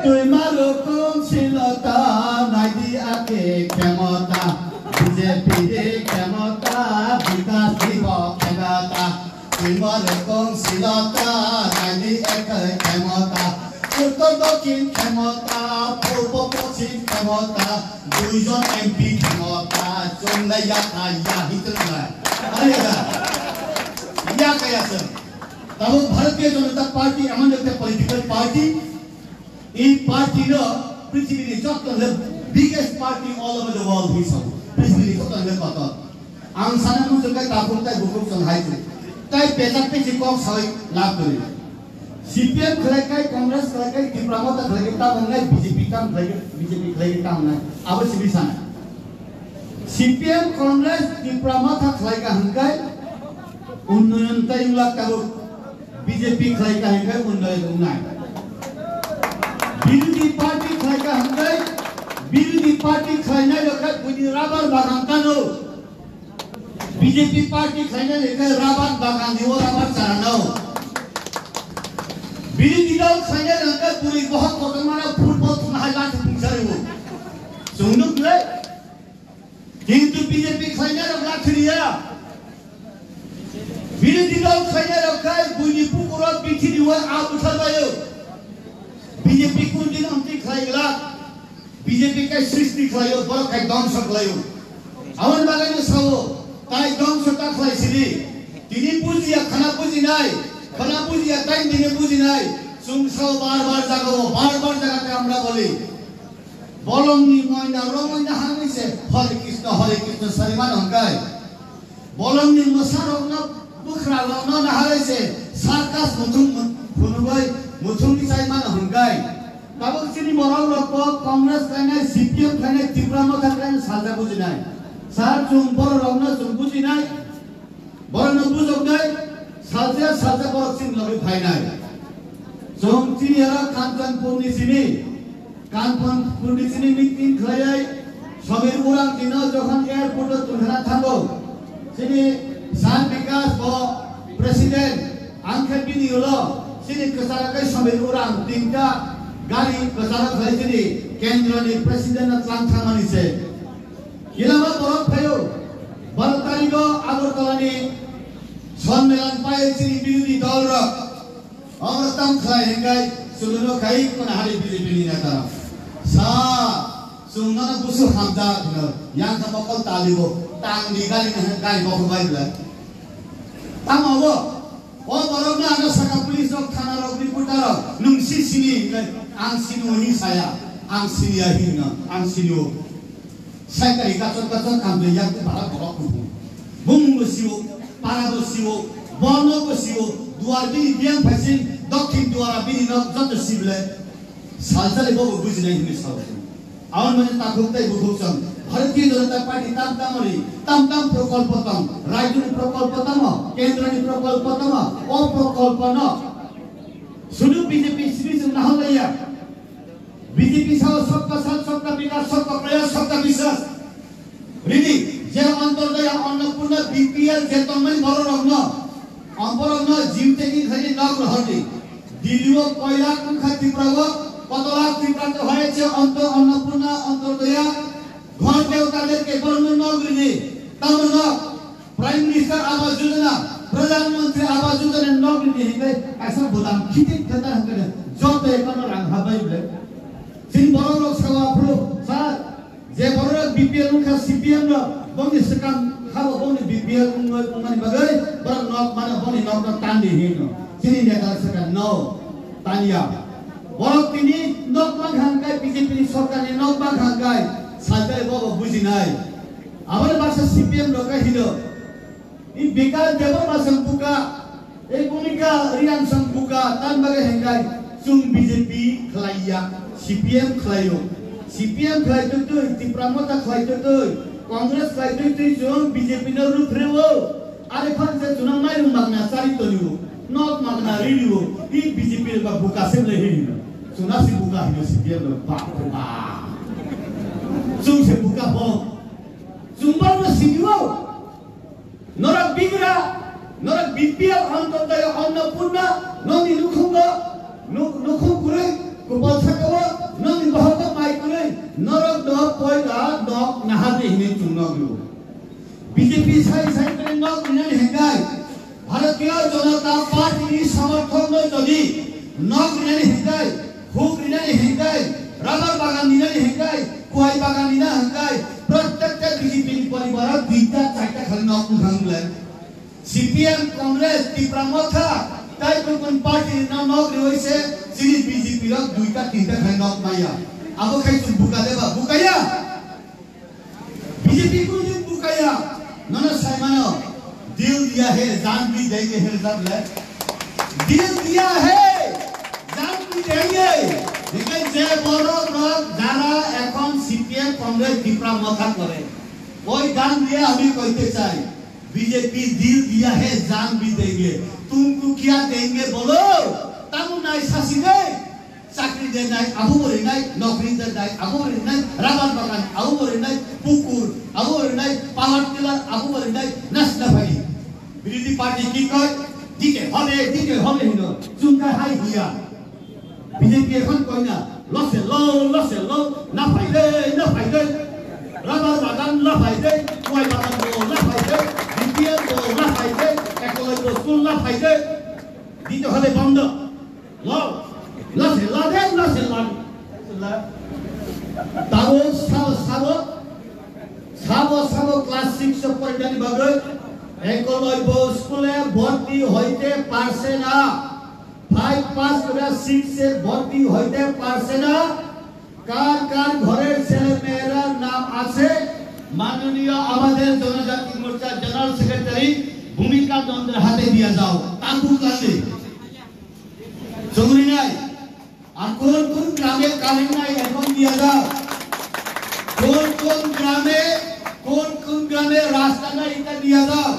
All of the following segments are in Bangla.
তুই মারো কৌশলতা নাইদি আকে ক্ষমতা বিজেপির ক্ষমতা বিকাশ দিব ক্ষমতা তুই মারো কৌশলতা নাইদি আকে ক্ষমতা উত্তর দক্ষিণ ক্ষমতা পূর্ব পশ্চিম ক্ষমতা দুইজন এমপি ক্ষমতা চন্দ্রাইয়া ইয়া হিতলা আরে ইয়া কায়াছে তবে ভারতীয় জনতা পার্টি এমন একটা পলিটিক্যাল পার্টি এই পার্টির পৃথিবীর যত biggest party all over the world হিসাবে পৃথিবীর যত কত আং সানা মুজুকাই তাপুর তাই বুকুক সংহাইছে তাই পেজাক পেজি কম সবাই লাভ করে সিপিএম খেলাকাই কংগ্রেস খেলাকাই ত্রিপুরামতা খেলাকাই তা মনে বিজেপি কাম খেলাকাই বিজেপি খেলাকাই তা মনে আবার সিবিসানা সিপিএম কংগ্রেস ত্রিপুরামতা খেলাকাই হাঙ্কাই উন্নয়ন তাই উল্লাখ কাবো বিজেপি খেলাকাই হাঙ্কাই উন্নয়ন উন্নয়ন বিরোধী পার্টি খেলাকাই হাঙ্কাই বিরোধী পার্টি খেলাইনাই রকাই বুঝি রাবার বাগান কানো বিজেপি পার্টি খেলাইনাই রকাই রাবার বাগান দিও রাবার চারানো বিরোধী দল খেলাইনাই রকাই পুরি বহুত কতমানা ফুটবল তুনাই লাঠি পুংসারিবো জংনুকলে কিন্তু বিজেপি খেলাইনাই রক লাঠি দিয়া বিরোধী দল খেলাইনাই রকাই বুঝি পুকুরত বিথি দিও আব উঠাবায়ো বিজেপি কোন দিন অন্তি খেলাইলা বিজেপি কে সৃষ্টি খেলাইও বড় কাই ধ্বংস খেলাইও আমার বাগানে সাও তাই ধ্বংসটা খেলাইছিলি তিনি বুঝিয়া খানা বুঝি নাই খানা বুঝিয়া তাই দিনে বুঝি নাই সুংসাও বারবার জাগাতে আমরা বলি বলংনি ময়না রময়না হানিছে হরে কৃষ্ণ সরিমান হংকাই বলংনি মসারং বুখরা লং না হারাইছে সার্কাস মুথুম ফুনুবাই মুথুমনি সাইমান হংকাই তাবক সিনি বড় রক কংগ্রেস কানে সিপিএম কানে ত্রিপুরামতা কানে সাজা বুঝি নাই সার চুং বড় রক না চুং বুঝি নাই বড় ন বুঝক নাই সাজা বড় সিং লবি ভাই নাই চুং চিনি আর কাঞ্চনপুরনি সিনি মিটিং খাইয়াই সবের উড়ান দিন যখন এয়ারপোর্ট তুলনা থাকো সিনি সান বিকাশ ব প্রেসিডেন্ট আংখে বিনি হলো সিনি কসারাকাই সবের উড়ান তিনটা গাড়ি কসারা খাইছিনি কেন্দ্রনি প্রেসিডেন্ট লাংথা মানিছে কিলামা বরফ খায়ো 12 তারিখ আগরতলানি সম্মেলন পাইছিনি বিরোধী দলর অমরতম খাই হেঙ্গাই সুলুনো খাই কোন হারি বিজেপি নেতা সা সুংনা বুসু হামদা ইয়াং কামকল তালিবো তাং দিগালি না গাই বখবাইলা তামাবো ও বরমনা আনা সাকা পুলিশ রক থানা রক রিপোর্টার নুংসি সিনি আং সিনুনি সায়া আং সিনিয়া হিনা আং সিনিও সাইকারি কাচত কামবে ইয়াক ভাড়া বড় কুবু বুম বসিও পারা বসিও বর্ণ বসিও দুয়ার বিনি বিয়াং ফাইসিন দক্ষিণ দুয়ারা বিনি নক যত সিবলে সালসালে বব বুঝি নাই হিনি সাল আউন মানে তাকুকতাই বুকুকসম ভারতীয় জনতা পার্টি তাম প্রকল্পতম রাজ্যনি প্রকল্পতম কেন্দ্রনি প্রকল্পতম অপ্রকল্পন শুধু বিজেপি সিরিজ না হলাইয়া বিজেপি সহ সবকা সাথ সবকা বিকাশ সবকা প্রয়াস সবকা বিশ্বাস রিদি যে অন্তর্দয় অন্নপূর্ণ বিপিএল যে তন্ময় বড় রত্ন অপরত্ন জিম থেকে খালি নক রহটি দিলিও কয়লা কুখা ত্রিপুরাগ কতলা ত্রিপুরাতে হয়েছে অন্নপূর্ণ অন্তর্দয়া ঘর দেবতাদেরকে বর্ণ নগরী তামন প্রাইম মিনিস্টার আবাস যোজনা প্রধানমন্ত্রী আবাস যোজনা নগরী হিবে ऐसा বুদাম খিতিক খেতা হকে যত এখন রাং হাবাইলে সিন বড় লোক সভা প্রো স্যার যে বড় বিপিএল মুখা সিপিএম র বনি সকাম খাবো বনি বিপিএল মানে বাগাই বড় নক মানে বনি নক টান্ডি হিন সিনি নেতা সকা নো তানিয়া বড় তিনি নক মাংহাঙ্গাই বিজেপি সরকারি নক মাংহাঙ্গাই সাজাই বাবা বুঝি নাই আমার ভাষা সিপিএম লোকা হিলো এই বেকার দেব মাসংপুকা এই ভূমিকা রিয়ান সংপুকা তান বাগে হেঙ্গাই চুং বিজেপি খালাইয়া সিপিএম খালাইও সিপিএম খালাইতো তো ত্রিপুরামতা খালাইতো তো কংগ্রেস খালাইতো তো চুং বিজেপি ন রুফরেও আরে ফানসে চুনাং মাই রুমাগনা সারিতো নিও নক মাগনা রিলিও এই বিজেপি র বুকা সেলে হিলো চুনাসি বুকা হিলো সিপিএম র বাপা Sung se buka bom, sumber na sidiwo. Norak bigra, norak BPL antodaya annapurna, noni nukhunga, nukhung kure, kupal sakawa. নরক দ পয়লা নক নাহাতে হিনে চুনগলো বিজেপি সাই সাই করে নক নিনে হেঙ্গাই ভারতীয় জনতা পার্টির সমর্থন যদি নক নিনে হেঙ্গাই হুক নিনে হেঙ্গাই রাবার বাগান নিনে হেঙ্গাই কুয়াই বাগান নিনে হেঙ্গাই প্রত্যেকটা বিজেপি পরিবার দুইটা চারটা খালি নক ভাঙলে সিপিএম কংগ্রেস তীব্রমথা তাই কোন পার্টির নাম নক রয়েছে যিনি বিজেপি র দুইটা তিনটা খালি নক মাইয়া আবো খাই তুই বুকা দেবা বুকাইয়া बीजेपी को दिन बुकाया नन साइमानो दिल दिया है जान भी देंगे है सब ले दिल दिया है जान भी देंगे लेकिन जे बड़ो लोग जारा এখন সিপিএম কংগ্রেস তীব্র মাথা করে ওই গান দিয়ে আমি কইতে চাই बीजेपी दिल दिया है जान भी देंगे तुमको क्या देंगे बोलो তামু নাই শাসিনে চাকরি দেয় নাই আবু বলে নাই নকরি দেয় নাই আবু বলে নাই রাবার বাগান আবু বলে নাই পুকুর আবু বলে নাই পাওয়ার টিলার আবু বলে নাই নাস্তা ভাই বিরোধী পার্টি কি কয় দিকে হবে হিনো চুনকা হাই দিয়া বিজেপি এখন কয় না লসে লো না ফাইদে রাবার বাগান না ফাইদে কয় বাগান না ফাইদে বিপিএল না ফাইদে একলাই স্কুল না ফাইদে দিতে হবে বন্ধ লো Lase Sabo class 6 পড়ানি বাগৈ একলব্য স্কুলে ভর্তি হইতে পারছে না 5 পাস করে 6 এ ভর্তি হইতে পারছে না কার ঘরের ছেলে মেয়েরা নাম আছে মাননীয় আমাদের জনজাতি মোর্চা জেনারেল সেক্রেটারি ভূমিকা দন্ডের হাতে দিয়া যাও তাকু কাছে জঙ্গলি নাই আর কোন গ্রামে কারেন্ট নাই এখন দিয়া যাও কোন গ্রামে রাস্তা নাই এটা দিয়া যাও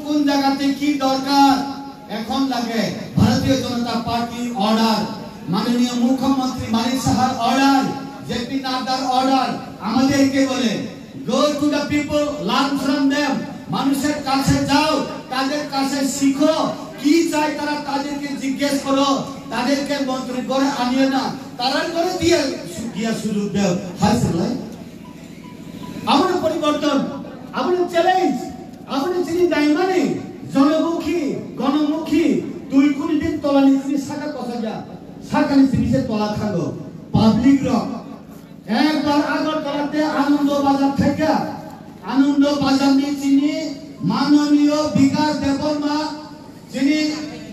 কোন জায়গাতে কি দরকার এখন লাগে ভারতীয় জনতা পার্টির অর্ডার মাননীয় মুখ্যমন্ত্রী মানিক সাহার অর্ডার জেপি নাড্ডার অর্ডার আমাদেরকে বলে go to the people learn from them মানুষের কাছে যাও তাদের কাছে শিখো কি চাই তারা তাদেরকে জিজ্ঞেস করো তাদেরকে মন্ত্রী করে আনিয়ে না তারা করে দিয়ে সুযোগ দাও হাসলাই আমাদের পরিবর্তন আমাদের চ্যালেঞ্জ আমাদের যিনি দায়মানে জনমুখী গণমুখী দুই কোটি দিন তোলা নিচে শাখা কথা যা শাখা নিচে তোলা খাগো পাবলিক রক একবার আগরতলাতে আনন্দ বাজার থেকে আনন্দ বাজার নিয়ে চিনি মাননীয় বিকাশ দেববর্মা যিনি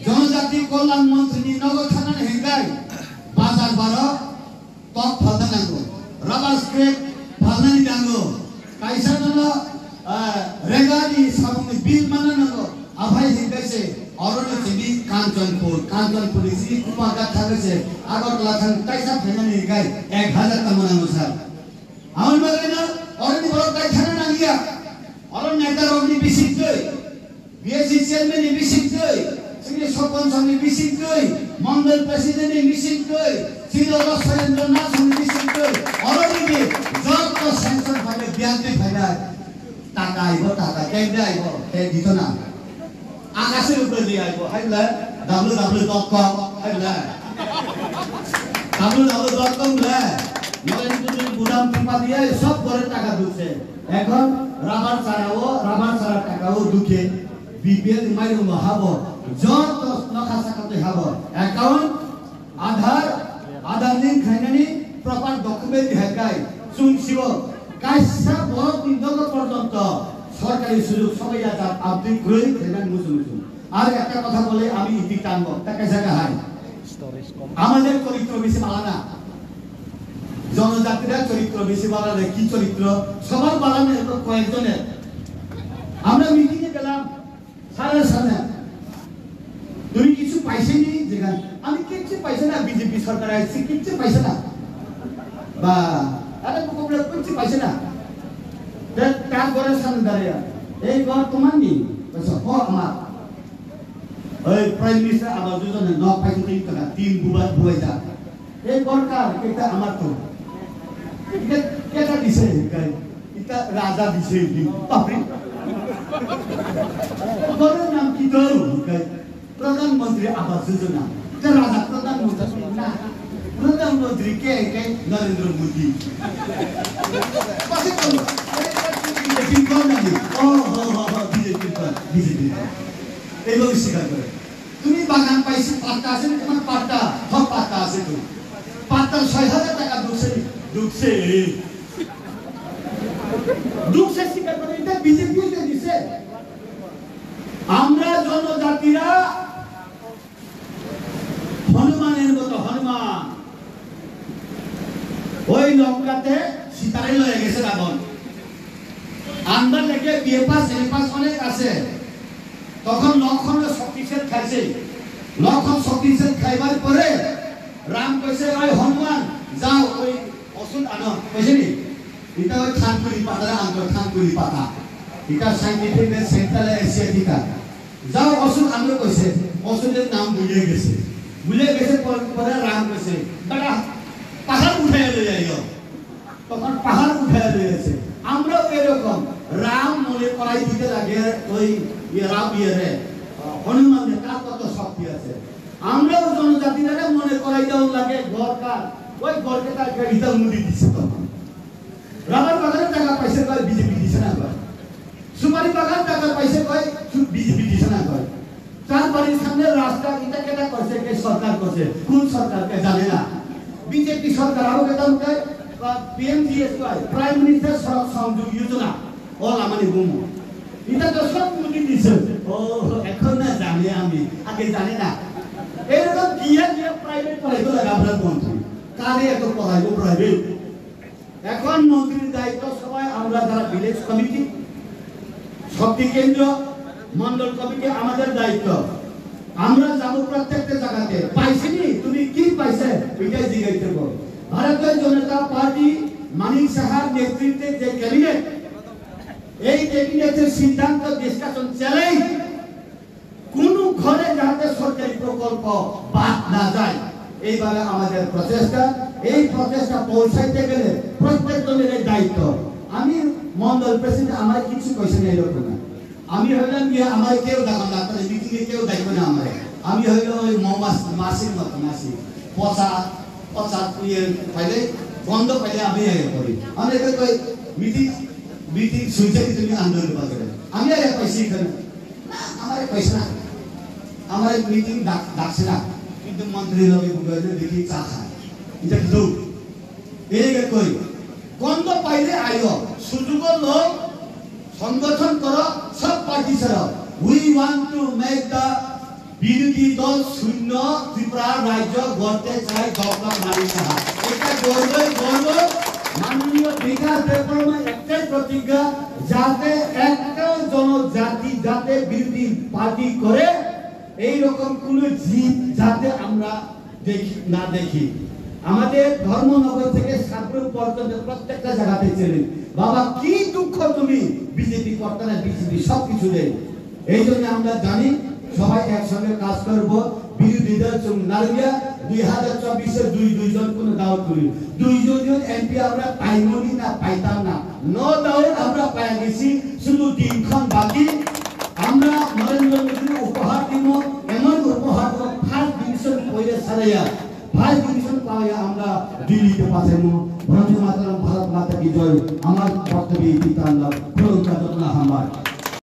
জনজাতি কল্যাণ মন্ত্রী নগর থানা হেঙ্গাই বাজার বারো টপ ফালতা নাঙ্গো রাবার স্ক্রেপ ফালনানি নাঙ্গো কাইসা নাঙ্গো রেগানি সামনে বিল মানা নাঙ্গো আভাই হেঙ্গাইছে অরণ্য চিনি কাঞ্চনপুর ইসি কুপাগা থাকেছে আগরতলা থান কাইসা ফেনানি হেঙ্গাই 1000 টাকা নাঙ্গো স্যার আমার বাগাই না অরণ্য বড় কাই থানা নাঙ্গিয়া অরণ্য নেতার অগ্নি বিশিষ্ট বিএসসি চেয়ারম্যান বিশিষ্ট সিনি সরপঞ্চ বিশিষ্ট মন্ডল প্রেসিডেন্ট বিশিষ্ট সিনিয়র রসায়ন নাথ বিশিষ্ট অরণ্য যত সেন্সর ভাবে বিয়ান্তে ফাইদা টাকা টাকা কেন্দ্রে আইব তে দিত না আকাশের উপরে দিয়ে আইব হাইলা www.com হাইলা www.com লে নরেন্দ্র গুদাম টিপা দিয়ে সব করে টাকা দিচ্ছে এখন রাবার ছাড়া টাকাও দুখে বিপিএল মাইরো হাবো যত নখাসা করতে হাবো অ্যাকাউন্ট আধার লিংক খাইনানি প্রপার ডকুমেন্ট হেকাই চুনছিব কাইসা বড় দিনদগ পর্যন্ত সরকারি সুযোগ সবাই আছে আপনি গ্রহণ করেন মুসুম আর একটা কথা বলে আমি ইতি টানবো টাকা জায়গা হাই আমাদের চরিত্র বেশি ভালো না জনজাতিরা চরিত্র বেশি ভালো না কি চরিত্র সবার বাড়ানো কয়েকজনের আমরা মিটিং এ গেলাম সারা তুমি কিছু পাইছেনি যেখানে আমি কিছু পাইছে না বিজেপি সরকার আসছে কিছু পাইছে না বা আরে কোকবলা কিছু পাইছে না কার করে সামনে দাঁড়িয়ে এই ঘর তোমার নি বলছো ও আমার ওই প্রাইম মিনিস্টার আবার দুজনে ন পাইছে তিন টাকা তিন বুবাই যা এই সরকার এটা আমার তো এটা দিছে এটা রাজা দিছে বাপরে ঘরের নাম কি তো প্রধানমন্ত্রী আবাস যোজনা রাজা প্রধানমন্ত্রী না प्रधानमंत्री के नरेंद्र मोदी पसे कौन बीजेपी कौन नहीं बीजेपी एवं स्वीकार करे तुम्हें बागान पैसे पाता से तुम्हारे पाता हम पाता से तुम पाता 6,000 টাকা दुख से स्वीकार करे इधर बीजेपी के दिसे আমরা জনজাতিরা হনুমানের মতো হনুমান ওই লঙ্কাতে সীতারে লয়ে গেছে রাবণ আমরা লেগে বিয়ে পাস অনেক আছে তখন লক্ষণ শক্তিশাল খাইছে লক্ষণ শক্তিশাল খাইবার পরে রাম কইছে ওই হনুমান যাও ওই অসুর আনো কইছে নি এটা ওই থানকুনি পাতা আনতো থানকুনি পাতা এটা সাইন্টিফিক সেন্ট্রাল এশিয়াটিকা যাও অসুর আনো কইছে অসুরের নাম ভুলে গেছে পরে রাম কইছে দাদা পাহাড় উঠায় লয়ে যাইও তখন পাহাড় উঠায় লয়ে গেছে আমরাও এরকম রাম মনে করাই দিতে লাগে ওই রাম ইয়েরে হনুমানের কার কত শক্তি আছে আমরাও জনজাতিরা মনে করাই দেওয়া লাগে ঘরকার ওই ঘরকে তার গাড়িটা মুড়ি দিচ্ছে তখন রাবার বাগানের টাকা পয়সা কয় বিজেপি দিছে না কয় সুপারি বাগান টাকা পয়সা কয় বিজেপি দিছে না কয় চার বাড়ির সামনে রাস্তা এটা কেটা করছে কে সরকার করছে কোন সরকারকে জানে না বিজেপি সরকার আরো কেটা কয় পিএমজিএস কয় প্রাইম মিনিস্টার সড়ক সংযোগ যোজনা ওলা মানে গুম এটা তো সব মুড়ি দিছে ও এখন না জানি আমি আগে জানি না এরকম দিয়ে প্রাইভেট পড়াইতে লাগে আপনার মন্ত্রী কারে এত পড়াইবো প্রাইভেট এখন মন্ত্রীর দায়িত্ব সবাই আমরা যারা ভিলেজ কমিটি শক্তি কেন্দ্র মন্ডল কমিটি আমাদের দায়িত্ব আমরা যাব প্রত্যেকটা জায়গাতে পাইছিনি তুমি কি পাইছে এটাই জিজ্ঞাসা করো ভারতীয় জনতা পার্টি মানিক সাহার নেতৃত্বে যে ক্যাবিনেট এই ক্যাবিনেটের সিদ্ধান্ত ডিসকাশন চলেই কোন ঘরে যাতে সরকারি প্রকল্প বাদ না যায় এইভাবে আমাদের প্রচেষ্টা এই প্রচেষ্টা পৌঁছাইতে গেলে প্রত্যেক দলের দায়িত্ব আমি মন্ডল প্রেসিডেন্ট আমার কিছু কইছে না এরকম না আমি হইলাম কি আমার কেউ দেখুন না তাহলে মিটিং এ কেউ দেখবে না আমার আমি হইল ওই মাসির মতো মাসি পচা ইয়ে পাইলে বন্ধ পাইলে আমি করি আমি কই মিটিং শুনছে কি তুমি আন্দোলন করবে আমি আর কইছি এখানে না আমার কইছ না আমার মিটিং ডাকছে না কিন্তু মন্ত্রী লগে বুঝাইলে দেখি চা খায় এটা কি লোক এই কই গন্ধ পাইলে আইও সুযোগ লোক সংগঠন করো সব পার্টি ছাড়াও উই ওয়ান্ট টু মেক দা বিরোধী দল শূন্য ত্রিপুরা রাজ্য গড়তে চাই ডক্টর মানিক সাহা এটা গর্ব মাননীয় বিকাশ দেববর্মা একটাই প্রতিজ্ঞা যাতে একটা জনজাতি যাতে বিরোধী পার্টি করে এই রকম কোন জীব যাতে আমরা দেখি আমাদের ধর্মনগর থেকে সাতপুর পর্যন্ত প্রত্যেকটা জায়গাতে চলে বাবা কি দুঃখ তুমি বিজেপি করতে না বিজেপি সবকিছু দেয় এই জন্য আমরা জানি সবাই একসঙ্গে কাজ করব বিরোধী দল নারবিয়া 2024 দুইজন কোন দাওয়াত করি দুইজন এমপি আমরা পাইমনি না পাইতাম না নো দাওয়াত আমরা পাই গেছি শুধু দিনক্ষণ বাকি আমরা নরেন্দ্র মোদী উপহার দিব এমন উপহার ফার্স্ট ডিভিশন পয়লে সারাইয়া ফার্স্ট ডিভিশন পাওয়া আমরা দিল্লিতে পাঠাবো বন্দে মাতরম ভারত মাতা কি জয় আমার